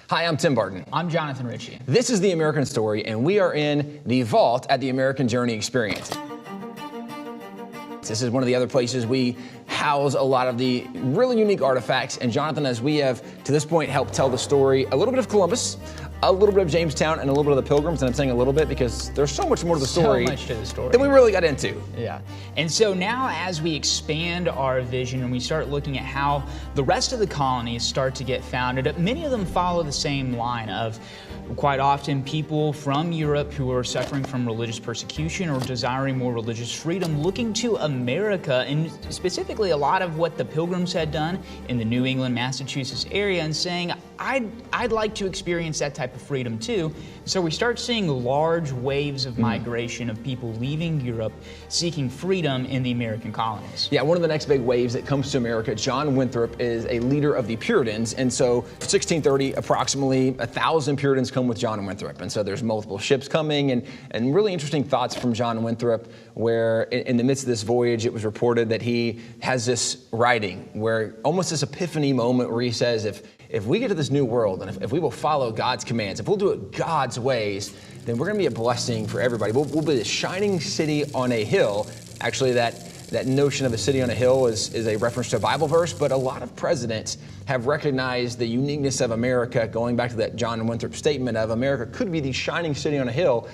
Hi, I'm Tim Barton. I'm Jonathan Ritchie. This is The American Story, and we are in the vault at the American Journey Experience. This is one of the other places we house a lot of the really unique artifacts. And Jonathan, as we have to this point helped tell the story, a little bit of Columbus, a little bit of Jamestown, and a little bit of the Pilgrims. And I'm saying a little bit because there's so much more to the story. So much to the story than we really got into. Yeah. And so now as we expand our vision and we start looking at how the rest of the colonies start to get founded, many of them follow the same line of quite often people from Europe who are suffering from religious persecution or desiring more religious freedom looking to America, and specifically a lot of what the Pilgrims had done in the New England, Massachusetts area, and saying, I'd like to experience that type of freedom too. So we start seeing large waves of migration of people leaving Europe seeking freedom in the American colonies. Yeah, one of the next big waves that comes to America, John Winthrop is a leader of the Puritans. And so 1630, approximately 1,000 Puritans come with John Winthrop. And so there's multiple ships coming and really interesting thoughts from John Winthrop, where in the midst of this voyage, it was reported that he has this writing where almost this epiphany moment where he says, if we get to this new world and if we will follow God's commands, if we'll do it God's ways, then we're going to be a blessing for everybody. We'll be a shining city on a hill. Actually, that notion of a city on a hill is a reference to a Bible verse, but a lot of presidents have recognized the uniqueness of America, going back to that John Winthrop statement of America could be the shining city on a hill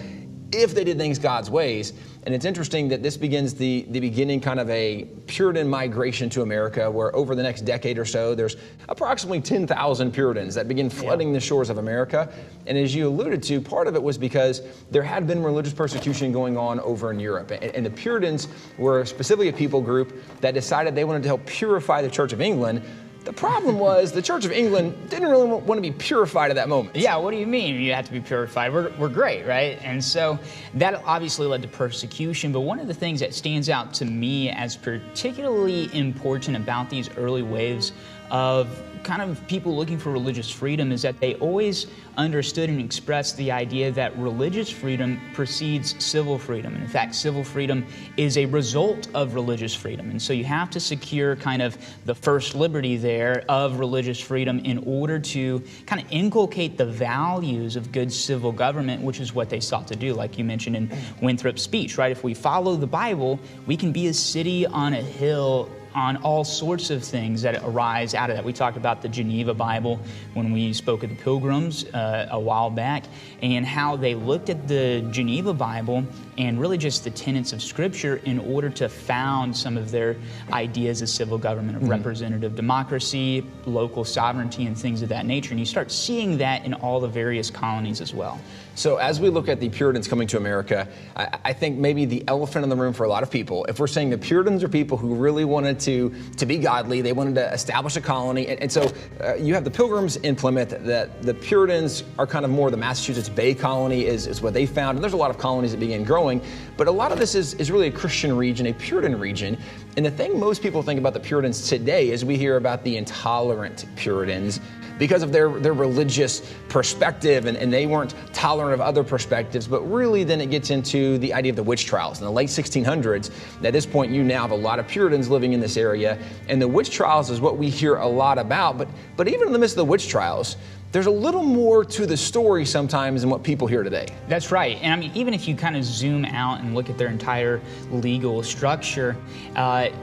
if they did things God's ways. And it's interesting that this begins the beginning kind of a Puritan migration to America, where over the next decade or so, there's approximately 10,000 Puritans that begin flooding the shores of America. And as you alluded to, part of it was because there had been religious persecution going on over in Europe. And the Puritans were specifically a people group that decided they wanted to help purify the Church of England. The problem was the Church of England didn't really want to be purified at that moment. Yeah, what do you mean you have to be purified? We're great, right? And so that obviously led to persecution. But one of the things that stands out to me as particularly important about these early waves of kind of people looking for religious freedom is that they always understood and expressed the idea that religious freedom precedes civil freedom. And in fact, civil freedom is a result of religious freedom. And so you have to secure kind of the first liberty there of religious freedom in order to kind of inculcate the values of good civil government, which is what they sought to do, like you mentioned in Winthrop's speech, right? If we follow the Bible, we can be a city on a hill on all sorts of things that arise out of that. We talked about the Geneva Bible when we spoke of the Pilgrims a while back, and how they looked at the Geneva Bible and really just the tenets of Scripture in order to found some of their ideas of civil government, of representative democracy, local sovereignty, and things of that nature. And you start seeing that in all the various colonies as well. So as we look at the Puritans coming to America, I think maybe the elephant in the room for a lot of people, if we're saying the Puritans are people who really wanted to be godly, they wanted to establish a colony, and so you have the Pilgrims in Plymouth, that the Puritans are kind of more the Massachusetts Bay Colony is what they found, and there's a lot of colonies that began growing, but a lot of this is really a Christian region, a Puritan region. And the thing most people think about the Puritans today is we hear about the intolerant Puritans because of their religious perspective, and they weren't tolerant of other perspectives. But really then it gets into the idea of the witch trials. In the late 1600s, at this point you now have a lot of Puritans living in this area, and the witch trials is what we hear a lot about. But even in the midst of the witch trials, there's a little more to the story sometimes than what people hear today. That's right. And I mean, even if you kind of zoom out and look at their entire legal structure,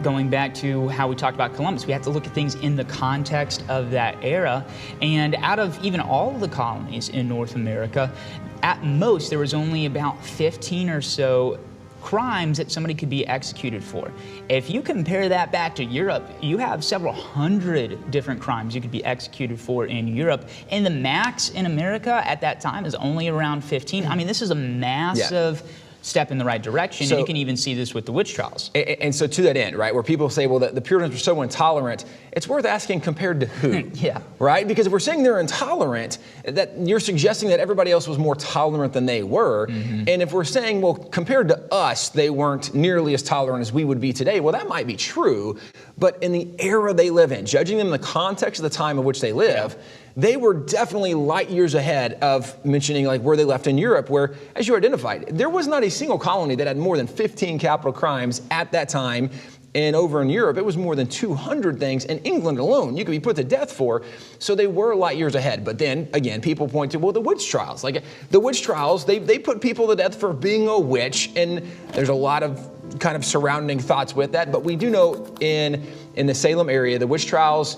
going back to how we talked about Columbus, we have to look at things in the context of that era. And out of even all of the colonies in North America, at most there was only about 15 or so crimes that somebody could be executed for. If you compare that back to Europe, you have several hundred different crimes you could be executed for in Europe. And the max in America at that time is only around 15. I mean, this is a massive step in the right direction. So, and you can even see this with the witch trials. And so to that end, right, where people say, well, the Puritans were so intolerant, it's worth asking compared to who? Yeah. Right? Because if we're saying they're intolerant, that you're suggesting that everybody else was more tolerant than they were. And if we're saying, well, compared to us, they weren't nearly as tolerant as we would be today, well, that might be true. But in the era they live in, judging them in the context of the time in which they live, they were definitely light years ahead of mentioning like where they left in Europe, where, as you identified, there was not a single colony that had more than 15 capital crimes at that time. And over in Europe, it was more than 200 things. In England alone, you could be put to death for. So they were light years ahead. But then, again, people point to, well, the witch trials. Like the witch trials, they put people to death for being a witch. And there's a lot of kind of surrounding thoughts with that. But we do know in the Salem area, the witch trials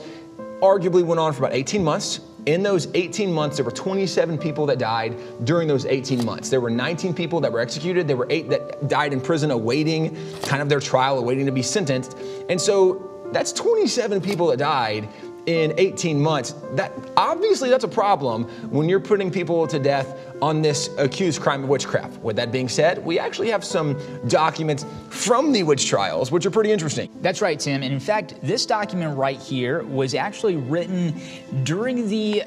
arguably went on for about 18 months. In those 18 months, there were 27 people that died during those 18 months. There were 19 people that were executed. There were 8 that died in prison awaiting kind of their trial, awaiting to be sentenced. And so that's 27 people that died in 18 months. Obviously that's a problem when you're putting people to death on this accused crime of witchcraft. With that being said, we actually have some documents from the witch trials, which are pretty interesting. That's right, Tim. And in fact, this document right here was actually written during the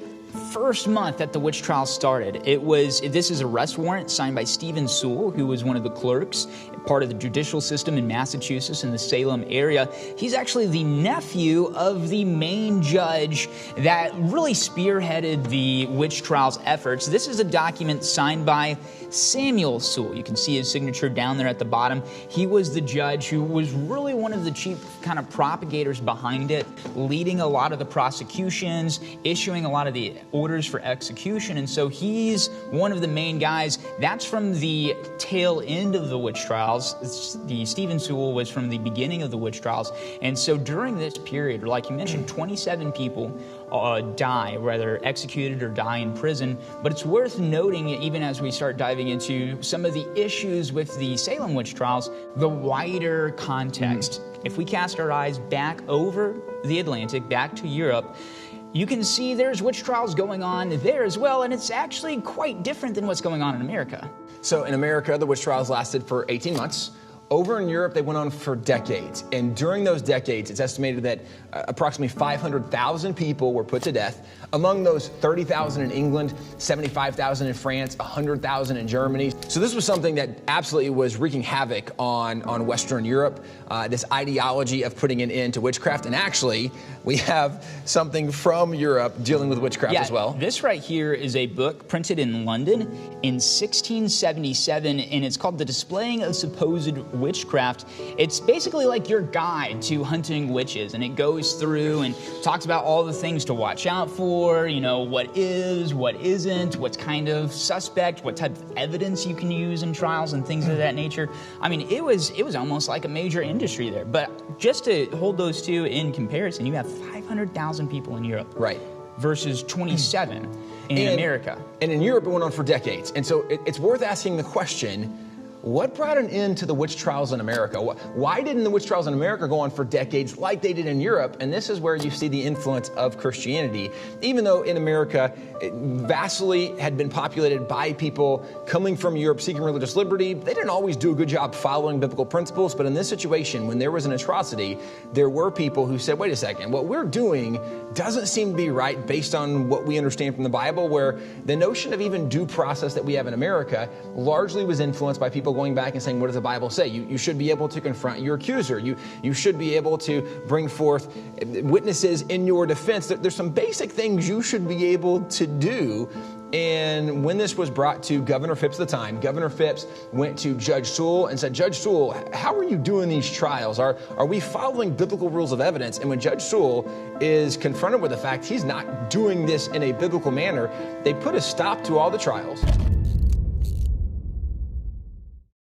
first month that the witch trial started. This is an arrest warrant signed by Stephen Sewell, who was one of the clerks, part of the judicial system in Massachusetts in the Salem area. He's actually the nephew of the main judge that really spearheaded the witch trials efforts. This is a document signed by Samuel Sewell. You can see his signature down there at the bottom. He was the judge who was really one of the chief kind of propagators behind it, leading a lot of the prosecutions, issuing a lot of the orders for execution. And so he's one of the main guys. That's from the tail end of the witch trials. The Stephen Sewell was from the beginning of the witch trials. And so during this period, like you mentioned, 27 people die, whether executed or die in prison. But it's worth noting, even as we start diving into some of the issues with the Salem witch trials, the wider context. If we cast our eyes back over the Atlantic, back to Europe, you can see there's witch trials going on there as well, and it's actually quite different than what's going on in America. So in America, the witch trials lasted for 18 months. Over in Europe, they went on for decades. And during those decades, it's estimated that approximately 500,000 people were put to death. Among those, 30,000 in England, 75,000 in France, 100,000 in Germany. So this was something that absolutely was wreaking havoc on Western Europe, this ideology of putting an end to witchcraft. And actually, we have something from Europe dealing with witchcraft as well. This right here is a book printed in London in 1677, and it's called The Displaying of Supposed Witchcraft. It's basically like your guide to hunting witches, and it goes through and talks about all the things to watch out for, you know, what is, what isn't, what's kind of suspect, what type of evidence you can use in trials and things of that nature. I mean, it was almost like a major industry there. But just to hold those two in comparison, you have 500,000 people in Europe. Right. Versus 27 in America. And in Europe, it went on for decades. And so it's worth asking the question, what brought an end to the witch trials in America? Why didn't the witch trials in America go on for decades like they did in Europe? And this is where you see the influence of Christianity. Even though in America, it vastly had been populated by people coming from Europe seeking religious liberty, they didn't always do a good job following biblical principles. But in this situation, when there was an atrocity, there were people who said, wait a second, what we're doing doesn't seem to be right based on what we understand from the Bible, where the notion of even due process that we have in America largely was influenced by people going back and saying, what does the Bible say? You should be able to confront your accuser. You should be able to bring forth witnesses in your defense. There's some basic things you should be able to do. And when this was brought to Governor Phipps at the time, Governor Phipps went to Judge Sewell and said, Judge Sewell, how are you doing these trials? Are we following biblical rules of evidence? And when Judge Sewell is confronted with the fact he's not doing this in a biblical manner, they put a stop to all the trials.